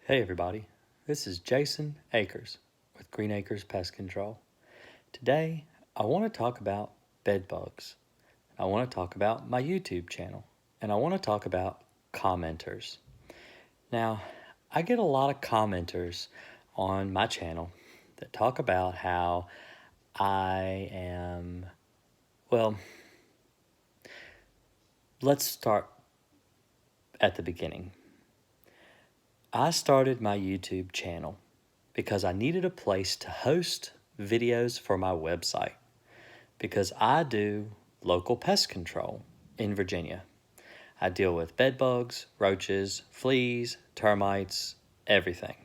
Hey everybody, this is Jason Akers with Green Acres Pest Control. Today, I want to talk about bed bugs. I want to talk about my YouTube channel, and I want to talk about commenters. Now, I get a lot of commenters on my channel that talk about how I am, well, let's start at the beginning. I started my YouTube channel because I needed a place to host videos for my website because I do local pest control in Virginia. I deal with bed bugs, roaches, fleas, termites, everything.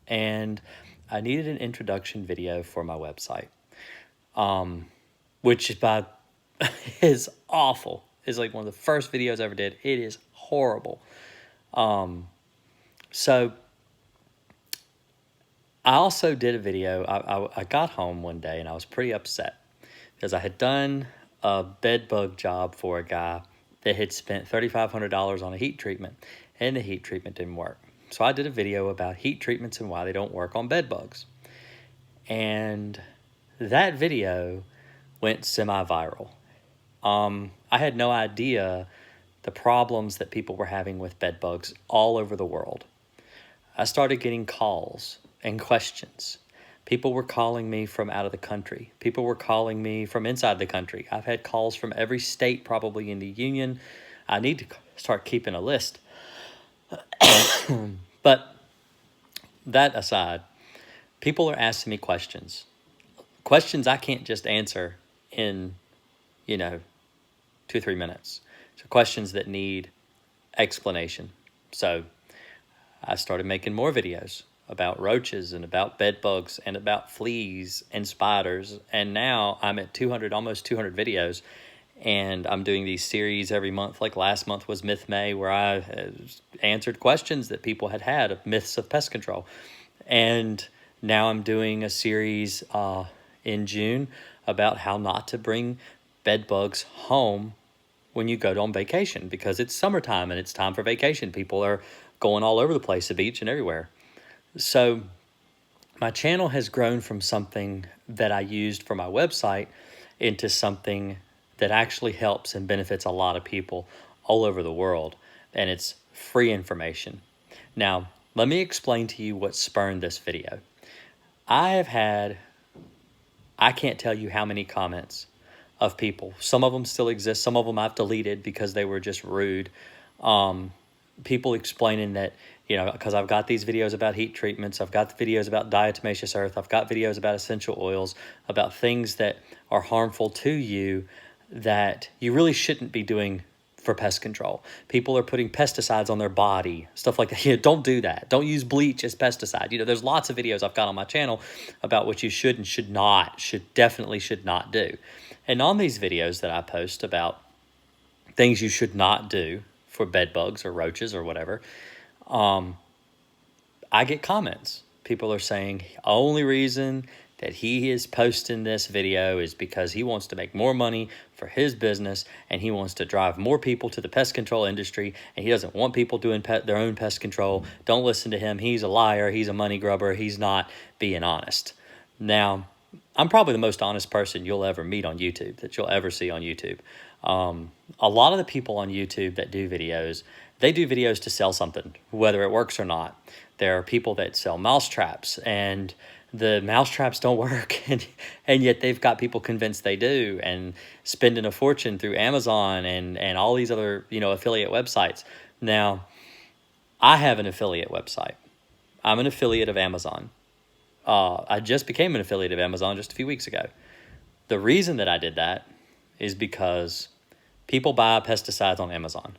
And I needed an introduction video for my website, which is awful. It's like one of the first videos I ever did. It is horrible. So I also did a video. I got home one day and I was pretty upset because I had done a bed bug job for a guy that had spent $3,500 on a heat treatment, and the heat treatment didn't work. So I did a video about heat treatments and why they don't work on bed bugs. And that video went semi-viral. I had no idea the problems that people were having with bed bugs all over the world. I started getting calls and questions. People were calling me from out of the country. People were calling me from inside the country. I've had calls from every state probably in the union. I need to start keeping a list. But that aside, people are asking me questions. Questions I can't just answer in, 2 or 3 minutes. So questions that need explanation. So I started making more videos about roaches and about bed bugs and about fleas and spiders. And now I'm at almost 200 videos. And I'm doing these series every month. Like last month was Myth May, where I answered questions that people had of myths of pest control. And now I'm doing a series in June about how not to bring bed bugs home when you go on vacation, because it's summertime and it's time for vacation. People are going all over the place, the beach and everywhere. So my channel has grown from something that I used for my website into something that actually helps and benefits a lot of people all over the world. And it's free information. Now, let me explain to you what spurned this video. I can't tell you how many comments of people. Some of them still exist. Some of them I've deleted because they were just rude. People explaining that, because I've got these videos about heat treatments, I've got the videos about diatomaceous earth, I've got videos about essential oils, about things that are harmful to you that you really shouldn't be doing for pest control. People are putting pesticides on their body, stuff like that. Don't do that. Don't use bleach as pesticide. There's lots of videos I've got on my channel about what you should and should not do. And on these videos that I post about things you should not do for bed bugs or roaches or whatever, I get comments. People are saying only reason that he is posting this video is because he wants to make more money for his business and he wants to drive more people to the pest control industry, and he doesn't want people doing their own pest control. Don't listen to him. He's a liar. He's a money grubber. He's not being honest. Now, I'm probably the most honest person you'll ever meet on YouTube, that you'll ever see on YouTube. A lot of the people on YouTube that do videos, they do videos to sell something, whether it works or not. There are people that sell mouse traps, and the mouse traps don't work, and yet they've got people convinced they do, and spending a fortune through Amazon and all these other affiliate websites. Now, I have an affiliate website. I'm an affiliate of Amazon. I just became an affiliate of Amazon just a few weeks ago. The reason that I did that is because people buy pesticides on Amazon.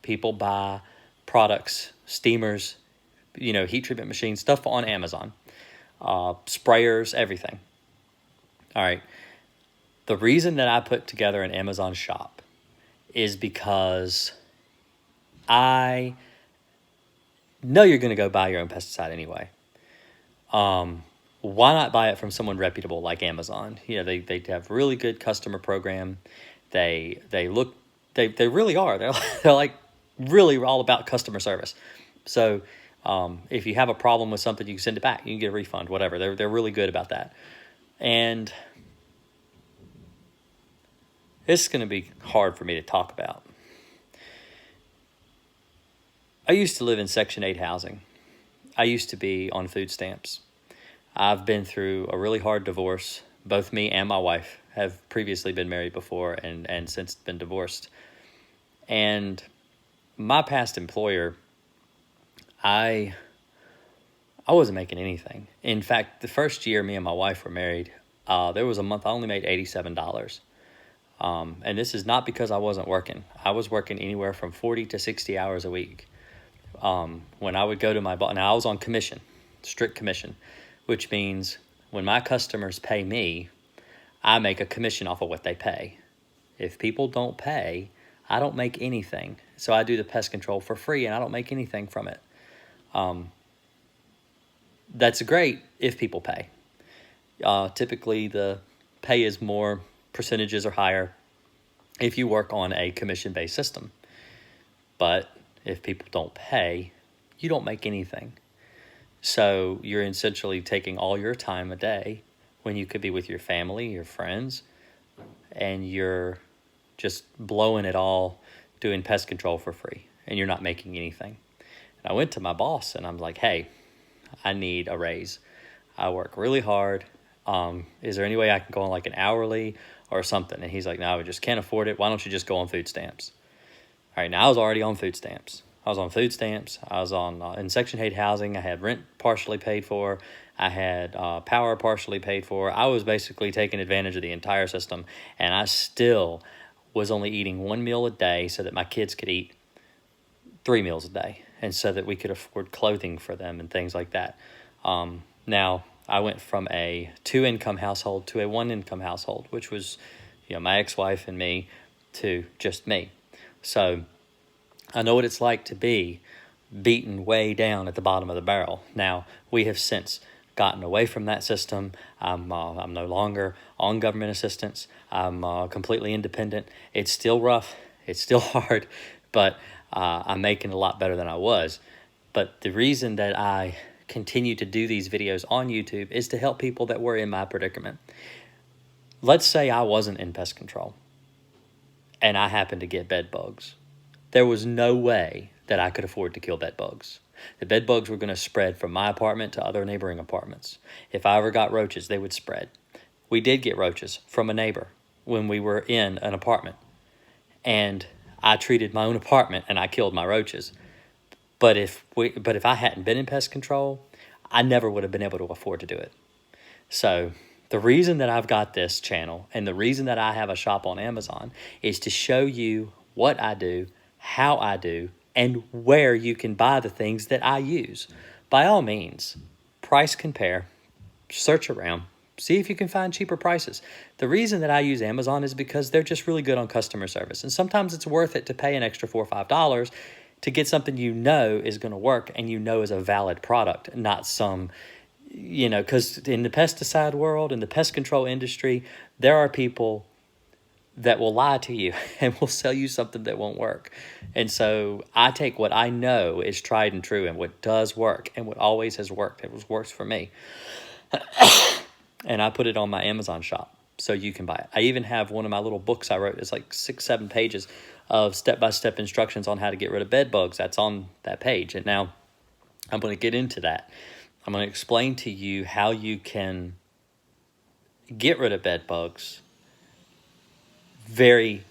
People buy products, steamers, heat treatment machines, stuff on Amazon, sprayers, everything. All right. The reason that I put together an Amazon shop is because I know you're going to go buy your own pesticide anyway. Why not buy it from someone reputable like Amazon? They have really good customer program. They really are. They're like really all about customer service. So If you have a problem with something, you can send it back. You can get a refund, whatever. They're really good about that. And this is going to be hard for me to talk about. I used to live in Section 8 housing. I used to be on food stamps. I've been through a really hard divorce. Both me and my wife have previously been married before and since been divorced. And my past employer, I wasn't making anything. In fact, the first year me and my wife were married, there was a month I only made $87. And this is not because I wasn't working. I was working anywhere from 40 to 60 hours a week. When I would go to my boss, now I was on commission, strict commission, which means when my customers pay me, I make a commission off of what they pay. If people don't pay, I don't make anything. So I do the pest control for free and I don't make anything from it. That's great if people pay. Typically the pay is more, percentages are higher if you work on a commission-based system. But if people don't pay, you don't make anything. So you're essentially taking all your time a day when you could be with your family, your friends, and you're just blowing it all doing pest control for free, and you're not making anything. And I went to my boss and I'm like, hey, I need a raise. I work really hard. Is there any way I can go on like an hourly or something? And he's like, no, I just can't afford it. Why don't you just go on food stamps? All right, now I was already on food stamps. I was on food stamps. I was on in Section 8 housing. I had rent partially paid for. I had power partially paid for. I was basically taking advantage of the entire system, and I still was only eating one meal a day so that my kids could eat 3 meals a day, and so that we could afford clothing for them and things like that. Now, I went from a 2-income household to a 1-income household, which was, my ex-wife and me, to just me. So I know what it's like to be beaten way down at the bottom of the barrel. Now, we have since gotten away from that system. I'm no longer on government assistance. I'm completely independent. It's still rough. It's still hard, but I'm making a lot better than I was. But the reason that I continue to do these videos on YouTube is to help people that were in my predicament. Let's say I wasn't in pest control and I happened to get bed bugs. There was no way that I could afford to kill bed bugs. The bed bugs were going to spread from my apartment to other neighboring apartments. If I ever got roaches, they would spread. We did get roaches from a neighbor when we were in an apartment. And I treated my own apartment and I killed my roaches. But if I hadn't been in pest control, I never would have been able to afford to do it. So the reason that I've got this channel and the reason that I have a shop on Amazon is to show you what I do, how I do, and where you can buy the things that I use. By all means, price compare, search around, see if you can find cheaper prices. The reason that I use Amazon is because they're just really good on customer service. And sometimes it's worth it to pay an extra $4 or $5 to get something you know is going to work and you know is a valid product, not some, because in the pesticide world, in the pest control industry, there are people that will lie to you and will sell you something that won't work. And so I take what I know is tried and true and what does work and what always has worked. It works for me. And I put it on my Amazon shop so you can buy it. I even have one of my little books I wrote. It's like 6-7 pages of step-by-step instructions on how to get rid of bed bugs. That's on that page. And now I'm going to get into that. I'm going to explain to you how you can get rid of bed bugs very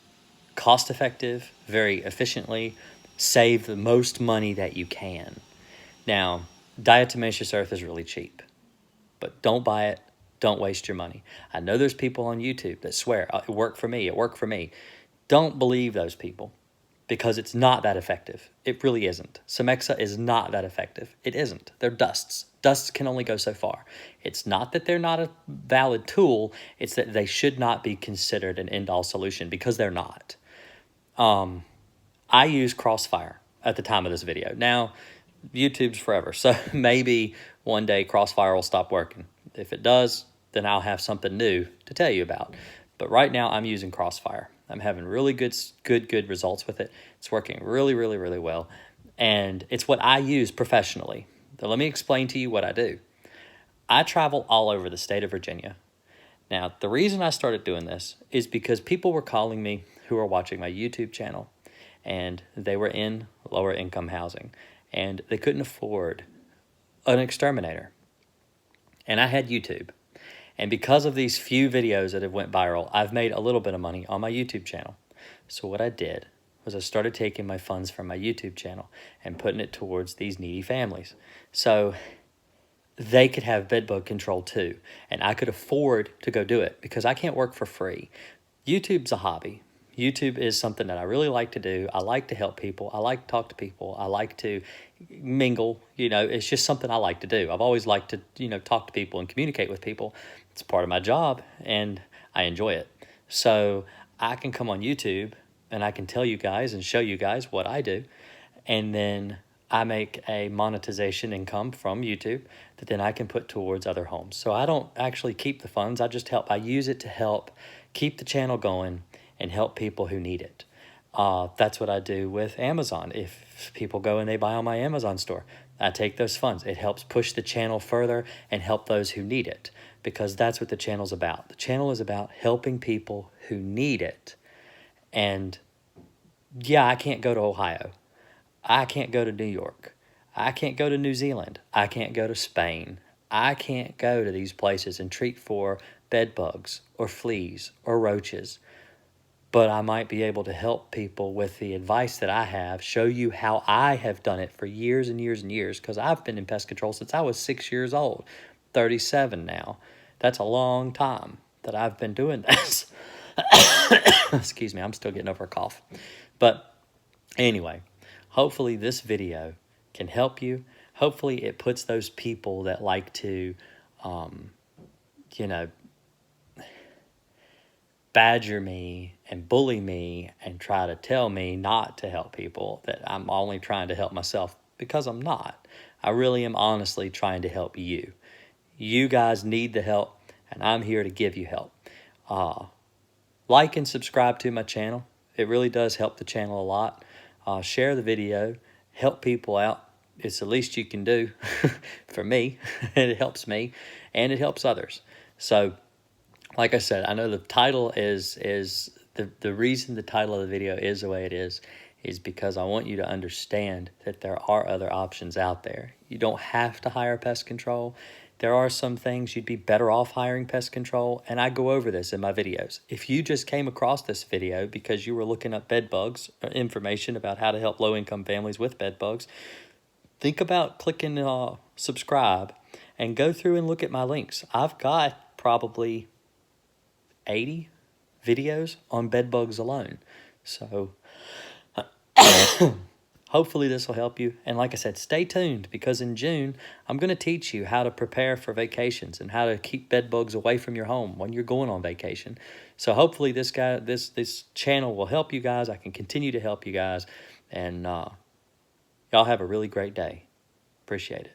cost-effective, very efficiently, save the most money that you can. Now, diatomaceous earth is really cheap, but don't buy it. Don't waste your money. I know there's people on YouTube that swear, it worked for me, it worked for me. Don't believe those people because it's not that effective. It really isn't. Cemexa is not that effective. It isn't. They're dusts. Dusts can only go so far. It's not that they're not a valid tool. It's that they should not be considered an end-all solution because they're not. I use Crossfire at the time of this video. Now, YouTube's forever, so maybe one day Crossfire will stop working. If it does, then I'll have something new to tell you about. But right now, I'm using Crossfire. I'm having really good results with it. It's working really, really, really well. And it's what I use professionally. So let me explain to you what I do. I travel all over the state of Virginia. Now, the reason I started doing this is because people were calling me who were watching my YouTube channel, and they were in lower income housing, and they couldn't afford an exterminator. And I had YouTube. And because of these few videos that have went viral, I've made a little bit of money on my YouTube channel. So what I did was I started taking my funds from my YouTube channel and putting it towards these needy families. So they could have bedbug control too. And I could afford to go do it because I can't work for free. YouTube's a hobby. YouTube is something that I really like to do. I like to help people. I like to talk to people. I like to mingle. You know, it's just something I like to do. I've always liked to, talk to people and communicate with people. It's part of my job and I enjoy it. So I can come on YouTube and I can tell you guys and show you guys what I do. And then I make a monetization income from YouTube that then I can put towards other homes. So I don't actually keep the funds. I just help. I use it to help keep the channel going and help people who need it. That's what I do with Amazon. If people go and they buy on my Amazon store, I take those funds. It helps push the channel further and help those who need it, because that's what the channel's about. The channel is about helping people who need it. And yeah, I can't go to Ohio. I can't go to New York. I can't go to New Zealand. I can't go to Spain. I can't go to these places and treat for bed bugs or fleas or roaches. But I might be able to help people with the advice that I have, show you how I have done it for years and years and years, because I've been in pest control since I was 6 years old, 37 now. That's a long time that I've been doing this. Excuse me, I'm still getting over a cough. But anyway, hopefully this video can help you. Hopefully it puts those people that like to, badger me and bully me and try to tell me not to help people, that I'm only trying to help myself, because I'm not. I really am honestly trying to help you. You guys need the help, and I'm here to give you help. Like and subscribe to my channel. It really does help the channel a lot. Share the video. Help people out. It's the least you can do for me. It helps me, and it helps others. So, like I said, I know the title is the reason the title of the video is the way it is because I want you to understand that there are other options out there. You don't have to hire pest control. There are some things you'd be better off hiring pest control, and I go over this in my videos. If you just came across this video because you were looking up bed bugs, or information about how to help low-income families with bed bugs, think about clicking subscribe and go through and look at my links. I've got probably 80 videos on bed bugs alone. So hopefully this will help you. And like I said, stay tuned, because in June, I'm going to teach you how to prepare for vacations and how to keep bed bugs away from your home when you're going on vacation. So hopefully this channel will help you guys. I can continue to help you guys. And y'all have a really great day. Appreciate it.